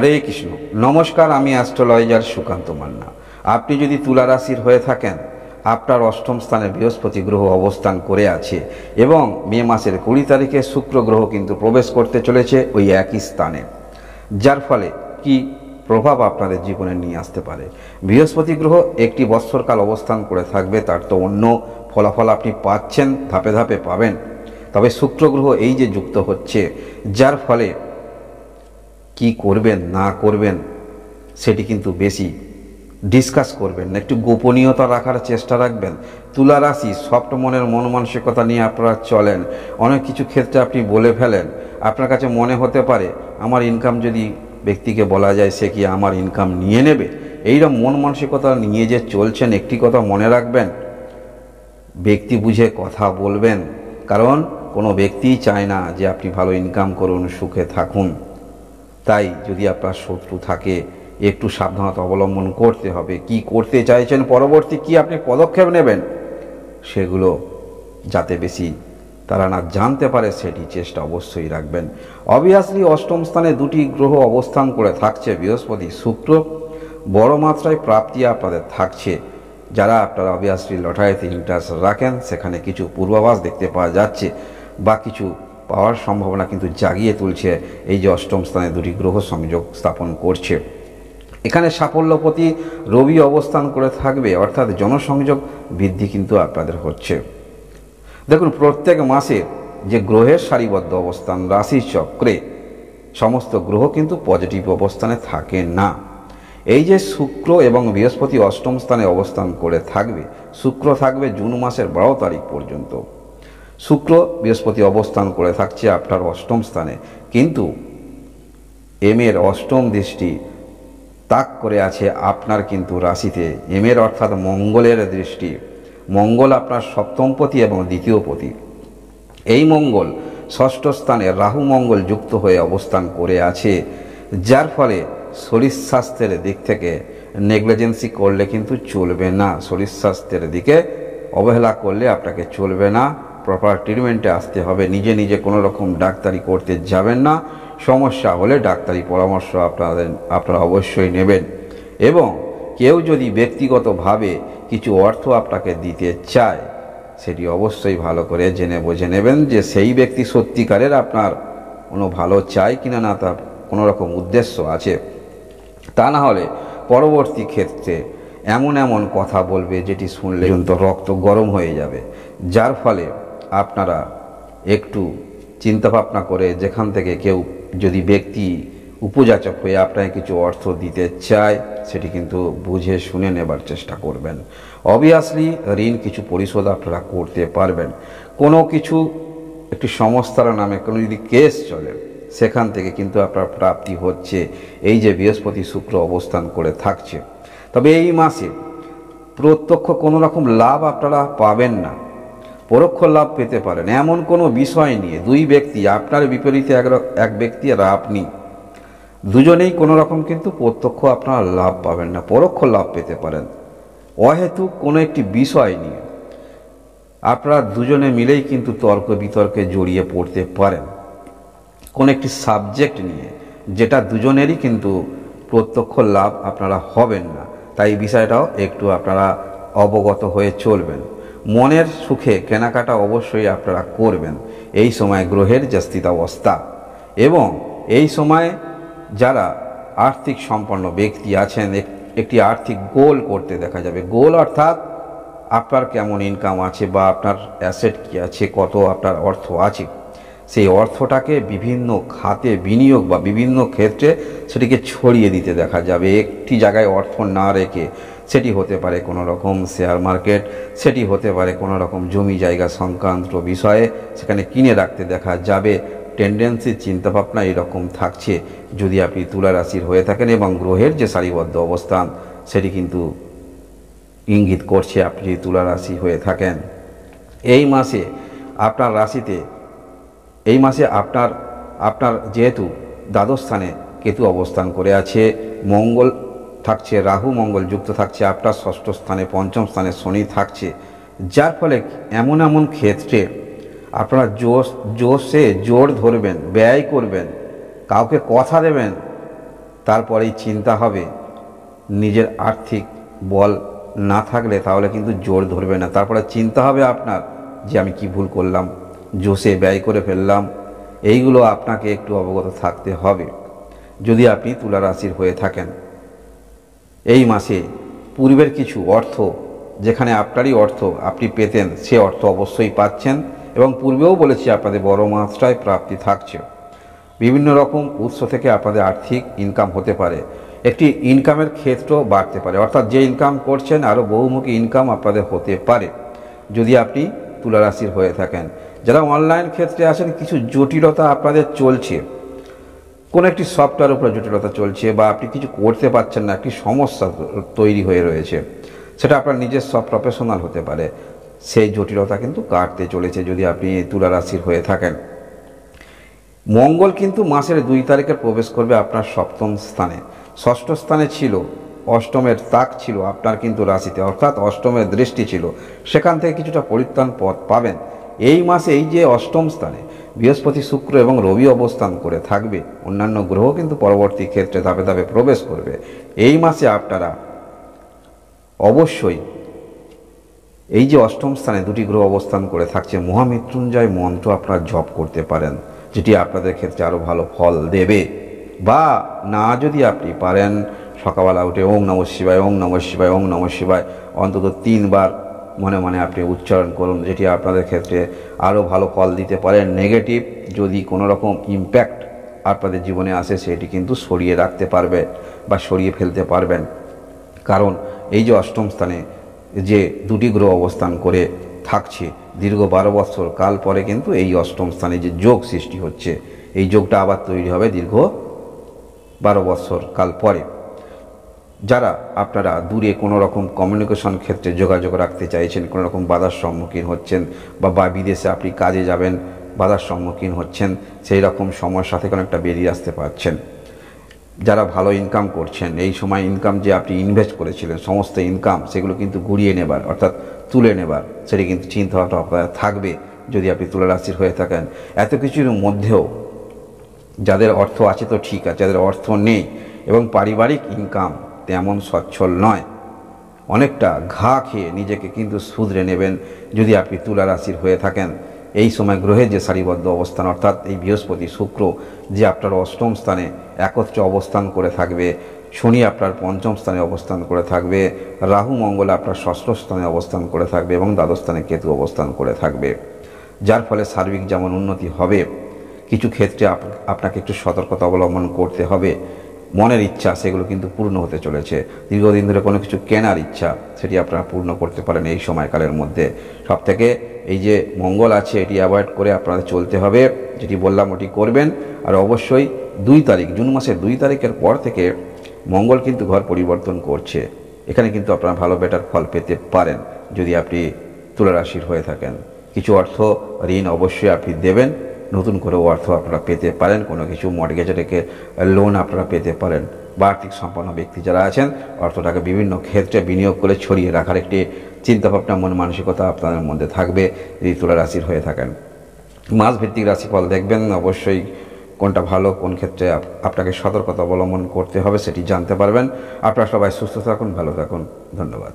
হরে কৃষ্ণ। নমস্কার, আমি অ্যাস্ট্রোলজার সুকান্ত মান্না। আপনি যদি তুলা রাশির হয়ে থাকেন, আপনার অষ্টম স্থানে বৃহস্পতি গ্রহ অবস্থান করে আছে এবং মে মাসের 20 তারিখে শুক্র গ্রহ কিন্তু প্রবেশ করতে চলেছে ওই একই স্থানে, যার ফলে কি প্রভাব আপনাদের জীবনে নিয়ে আসতে পারে। বৃহস্পতি গ্রহ একটি বৎসরকাল অবস্থান করে থাকবে, তার তো অন্য ফলাফল আপনি পাচ্ছেন, ধাপে ধাপে পাবেন। তবে শুক্র গ্রহ এই যে যুক্ত হচ্ছে, যার ফলে কি করবেন না করবেন সেটি কিন্তু বেশি ডিসকাস করবেন না, একটু গোপনীয়তা রাখার চেষ্টা রাখবেন। তুলা রাশি সফট মনের মন মানসিকতা নিয়ে আপনারা চলেন। অনেক কিছু ক্ষেত্রে আপনি বলে ফেলেন। আপনার কাছে মনে হতে পারে আমার ইনকাম যদি ব্যক্তিকে বলা যায়, সে কি আমার ইনকাম নিয়ে নেবে? এইরকম মন মানসিকতা নিয়ে যে চলছেন, একটি কথা মনে রাখবেন, ব্যক্তি বুঝে কথা বলবেন, কারণ কোনো ব্যক্তিই চায় না যে আপনি ভালো ইনকাম করুন, সুখে থাকুন। তাই যদি আপনার শত্রু থাকে, একটু সাবধানতা অবলম্বন করতে হবে। কি করতে চাইছেন, পরবর্তী কি আপনি পদক্ষেপ নেবেন, সেগুলো যাতে বেশি তারা না জানতে পারে সেটি চেষ্টা অবশ্যই রাখবেন। অবভিয়াসলি অষ্টম স্থানে দুটি গ্রহ অবস্থান করে থাকছে, বৃহস্পতি শুক্র। বড় মাত্রায় প্রাপ্তি আপনাদের থাকছে। যারা আপনারা অবভিয়াসলি লটারিতে ইন্টারেস্ট রাখেন, সেখানে কিছু পূর্বাভাস দেখতে পাওয়া যাচ্ছে বা কিছু পাওয়ার সম্ভাবনা কিন্তু জাগিয়ে তুলছে এই যে অষ্টম স্থানে দুটি গ্রহ সংযোগ স্থাপন করছে। এখানে সাফল্যপতি রবি অবস্থান করে থাকবে, অর্থাৎ জনসংযোগ বৃদ্ধি কিন্তু আপনাদের হচ্ছে। দেখুন, প্রত্যেক মাসে যে গ্রহের সারিবদ্ধ অবস্থান রাশি চক্রে, সমস্ত গ্রহ কিন্তু পজিটিভ অবস্থানে থাকে না। এই যে শুক্র এবং বৃহস্পতি অষ্টম স্থানে অবস্থান করে থাকবে, শুক্র থাকবে জুন মাসের 12 তারিখ পর্যন্ত। শুক্র বৃহস্পতি অবস্থান করে থাকছে আপনার অষ্টম স্থানে, কিন্তু এর অষ্টম দৃষ্টি তাক করে আছে আপনার কিন্তু রাশিতে। এর অর্থাৎ মঙ্গলের দৃষ্টি। মঙ্গল আপনার সপ্তমপতি এবং দ্বিতীয়পতি। এই মঙ্গল ষষ্ঠ স্থানে রাহু মঙ্গল যুক্ত হয়ে অবস্থান করে আছে, যার ফলে শরীর স্বাস্থ্যের দিক থেকে নেগলিজেন্সি করলে কিন্তু চলবে না। শরীর স্বাস্থ্যের দিকে অবহেলা করলে আপনাকে চলবে না। প্রপার ট্রিটমেন্টে আসতে হবে। নিজে নিজে কোনো রকম ডাক্তারি করতে যাবেন না। সমস্যা হলে ডাক্তারি পরামর্শ আপনারা অবশ্যই নেবেন। এবং কেউ যদি ব্যক্তিগতভাবে কিছু অর্থ আপনাকে দিতে চায়, সেটি অবশ্যই ভালো করে জেনে বুঝে নেবেন যে সেই ব্যক্তি সত্যিকারের আপনার কোনো ভালো চায় কিনা, না তার কোনো রকম উদ্দেশ্য আছে। তা না হলে পরবর্তী ক্ষেত্রে এমন এমন কথা বলবে যেটি শুনলে পর্যন্ত রক্ত গরম হয়ে যাবে। যার ফলে আপনারা একটু চিন্তাভাবনা করে, যেখান থেকে কেউ যদি ব্যক্তি উপযাচক হয়ে আপনাকে কিছু অর্থ দিতে চায়, সেটি কিন্তু বুঝে শুনে নেবার চেষ্টা করবেন। অবভিয়াসলি ঋণ কিছু পরিশোধ আপনারা করতে পারবেন। কোনো কিছু একটি সংস্থার নামে কোনো যদি কেস চলে, সেখান থেকে কিন্তু আপনার প্রাপ্তি হচ্ছে, এই যে বৃহস্পতি শুক্র অবস্থান করে থাকছে। তবে এই মাসে প্রত্যক্ষ কোনো রকম লাভ আপনারা পাবেন না, পরোক্ষ লাভ পেতে পারেন। এমন কোনো বিষয় নিয়ে দুই ব্যক্তি, আপনার বিপরীতে এক ব্যক্তি আর আপনি, দুজনেই কোনো রকম কিন্তু প্রত্যক্ষ আপনারা লাভ পাবেন না, পরোক্ষ লাভ পেতে পারেন। অহেতুক কোনো একটি বিষয় নিয়ে আপনারা দুজনে মিলেই কিন্তু তর্ক বিতর্কে জড়িয়ে পড়তে পারেন, কোন একটি সাবজেক্ট নিয়ে, যেটা দুজনেরই কিন্তু প্রত্যক্ষ লাভ আপনারা হবেন না। তাই বিষয়টাও একটু আপনারা অবগত হয়ে চলবেন। মনের সুখে কেনাকাটা অবশ্যই আপনারা করবেন এই সময় গ্রহের যে স্থিতাবস্থা। এবং এই সময় যারা আর্থিক সম্পন্ন ব্যক্তি আছেন, একটি আর্থিক গোল করতে দেখা যাবে। গোল অর্থাৎ আপনার কেমন ইনকাম আছে বা আপনার অ্যাসেট কী আছে, কত আপনার অর্থ আছে, সেই অর্থটাকে বিভিন্ন খাতে বিনিয়োগ বা বিভিন্ন ক্ষেত্রে সেটিকে ছড়িয়ে দিতে দেখা যাবে। একটি জায়গায় অর্থ না রেখে, সেটি হতে পারে কোনো রকম শেয়ার মার্কেট, সেটি হতে পারে কোনো রকম জমি জায়গা সংক্রান্ত বিষয়ে সেখানে কিনে রাখতে দেখা যাবে। টেন্ডেন্সি চিন্তাভাবনা এরকম থাকছে যদি আপনি তুলা রাশির হয়ে থাকেন, এবং গ্রহের যে সারিবদ্ধ অবস্থান সেটি কিন্তু ইঙ্গিত করছে আপনি যদি তুলা রাশি হয়ে থাকেন। এই মাসে আপনার রাশিতে, এই মাসে আপনার যেহেতু দ্বাদশ স্থানে কেতু অবস্থান করে আছে, মঙ্গল থাকছে, রাহু মঙ্গল যুক্ত থাকছে আপনার ষষ্ঠ স্থানে, পঞ্চম স্থানে শনি থাকছে, যার ফলে এমন এমন ক্ষেত্রে আপনারা জোর ধরবেন, ব্যয় করবেন, কাউকে কথা দেবেন তারপরেই চিন্তা হবে। নিজের আর্থিক বল না থাকলে তাহলে কিন্তু জোর ধরবে না। তারপরে চিন্তা হবে আপনার যে আমি কি ভুল করলাম, জোশে ব্যয় করে ফেললাম। এইগুলো আপনাকে একটু অবগত থাকতে হবে। যদি আপনি তুলা রাশির হয়ে থাকেন, এই মাসে পূর্বের কিছু অর্থ, যেখানে আপনারই অর্থ আপনি পেতেন, সে অর্থ অবশ্যই পাচ্ছেন। এবং পূর্বেও বলেছি আপনাদের বড় মাত্রায় প্রাপ্তি থাকছে। বিভিন্ন রকম উৎস থেকে আপনাদের আর্থিক ইনকাম হতে পারে। একটি ইনকামের ক্ষেত্র বাড়তে পারে, অর্থাৎ যে ইনকাম করছেন আরও বহুমুখী ইনকাম আপনাদের হতে পারে যদি আপনি তুলা রাশির হয়ে থাকেন। যারা অনলাইন ক্ষেত্রে আছেন, কিছু জটিলতা আপনাদের চলছে, কোনো একটি সফটওয়্যার উপরে জটিলতা চলছে, বা আপনি কিছু করতে পারছেন না, একটি সমস্যা তৈরি হয়ে রয়েছে, সেটা আপনার নিজের সব প্রফেশনাল হতে পারে। সেই জটিলতা কিন্তু কাটতে চলেছে যদি আপনি তুলা রাশির হয়ে থাকেন। মঙ্গল কিন্তু মাসের 2 তারিখে প্রবেশ করবে আপনার সপ্তম স্থানে। ষষ্ঠ স্থানে ছিল, অষ্টমের তাক ছিল আপনার কিন্তু রাশিতে, অর্থাৎ অষ্টমের দৃষ্টি ছিল, সেখান থেকে কিছুটা পরিত্রাণ পথ পাবেন। এই মাসে এই যে অষ্টম স্থানে বৃহস্পতি, শুক্র এবং রবি অবস্থান করে থাকবে, অন্যান্য গ্রহ কিন্তু পরবর্তী ক্ষেত্রে ধাপে ধাপে প্রবেশ করবে। এই মাসে আপনারা অবশ্যই এই যে অষ্টম স্থানে 2টি গ্রহ অবস্থান করে থাকছে, মহামৃত্যুঞ্জয় মন্ত্র আপনারা জপ করতে পারেন, যেটি আপনাদের ক্ষেত্রে আরও ভালো ফল দেবে। বা না যদি আপনি পারেন, সকালবেলা উঠে ওং নমঃ শিবায়, ওং নমঃ শিবায়, ওং নমঃ শিবায় অন্তত 3 বার মনে মনে আপনি উচ্চারণ করুন, যেটি আপনাদের ক্ষেত্রে আরও ভালো ফল দিতে পারেন। নেগেটিভ যদি কোনো রকম ইম্প্যাক্ট আপনাদের জীবনে আসে, সেটি কিন্তু সরিয়ে রাখতে পারবে বা সরিয়ে ফেলতে পারবেন। কারণ এই যে অষ্টম স্থানে যে 2টি গ্রহ অবস্থান করে থাকছে, দীর্ঘ 12 বছর কাল পরে কিন্তু এই অষ্টম স্থানে যে যোগ সৃষ্টি হচ্ছে, এই যোগটা আবার তৈরি হবে দীর্ঘ 12 বছর কাল পরে। যারা আপনারা দূরে কোনো রকম কমিউনিকেশন ক্ষেত্রে যোগাযোগ রাখতে চাইছেন, কোনো রকম বাধার সম্মুখীন হচ্ছেন, বা বিদেশে আপনি কাজে যাবেন, বাধার সম্মুখীন হচ্ছেন, সেই রকম সমস্যা থেকে অনেকটা বেরিয়ে আসতে পারছেন। যারা ভালো ইনকাম করছেন, এই সময় ইনকাম যে আপনি ইনভেস্ট করেছিলেন, সমস্ত ইনকাম সেগুলো কিন্তু ঘুরিয়ে নেবার, অর্থাৎ তুলে নেবার, সেটি কিন্তু চিন্তাভাবনা আপনার থাকবে যদি আপনি তুলা রাশির হয়ে থাকেন। এত কিছুর মধ্যেও যাদের অর্থ আছে তো ঠিক আছে, যাদের অর্থ নেই এবং পারিবারিক ইনকাম তেমন সচ্ছল নয়, অনেকটা ঘা খেয়ে নিজেকে কিন্তু শুধরে নেবেন যদি আপনি তুলা রাশির হয়ে থাকেন। এই সময় গ্রহের যে সারিবদ্ধ অবস্থান, অর্থাৎ এই বৃহস্পতি, শুক্র যে আপনার অষ্টম স্থানে একত্রে অবস্থান করে থাকবে, শনি আপনার পঞ্চম স্থানে অবস্থান করে থাকবে, রাহু মঙ্গল আপনার ষষ্ঠ স্থানে অবস্থান করে থাকবে এবং দ্বাদশ স্থানে কেতু অবস্থান করে থাকবে, যার ফলে সার্বিক যেমন উন্নতি হবে, কিছু ক্ষেত্রে আপনাকে একটু সতর্কতা অবলম্বন করতে হবে। মনের ইচ্ছা সেগুলো কিন্তু পূর্ণ হতে চলেছে। দীর্ঘদিন ধরে কোনো কিছু কেনার ইচ্ছা, সেটি আপনারা পূর্ণ করতে পারেন এই সময়কালের মধ্যে। সবথেকে এই যে মঙ্গল আছে, এটি অ্যাভয়েড করে আপনাদের চলতে হবে, যেটি বললাম ওটি করবেন। আর অবশ্যই 2 তারিখ, জুন মাসের 2 তারিখের পর থেকে মঙ্গল কিন্তু ঘর পরিবর্তন করছে। এখানে কিন্তু আপনারা ভালো বেটার ফল পেতে পারেন যদি আপনি তুলা রাশির হয়ে থাকেন। কিছু অর্থ ঋণ অবশ্যই আপনি দেবেন, নতুন করে অর্থ আপনারা পেতে পারেন, কোনো কিছু মর্টগেজ রেখে লোন আপনারা পেতে পারেন। বা আর্থিক সম্পন্ন ব্যক্তি যারা আছেন, অর্থটাকে বিভিন্ন ক্ষেত্রে বিনিয়োগ করে ছড়িয়ে রাখার একটি চিন্তাভাবনা, মন মানসিকতা আপনাদের মধ্যে থাকবে যদি তুলা রাশির হয়ে থাকেন। মাসভিত্তিক রাশিফল দেখবেন, অবশ্যই কোনটা ভালো, কোন ক্ষেত্রে আপনাকে সতর্কতা অবলম্বন করতে হবে সেটি জানতে পারবেন। আপনারা সবাই সুস্থ থাকুন, ভালো থাকুন, ধন্যবাদ।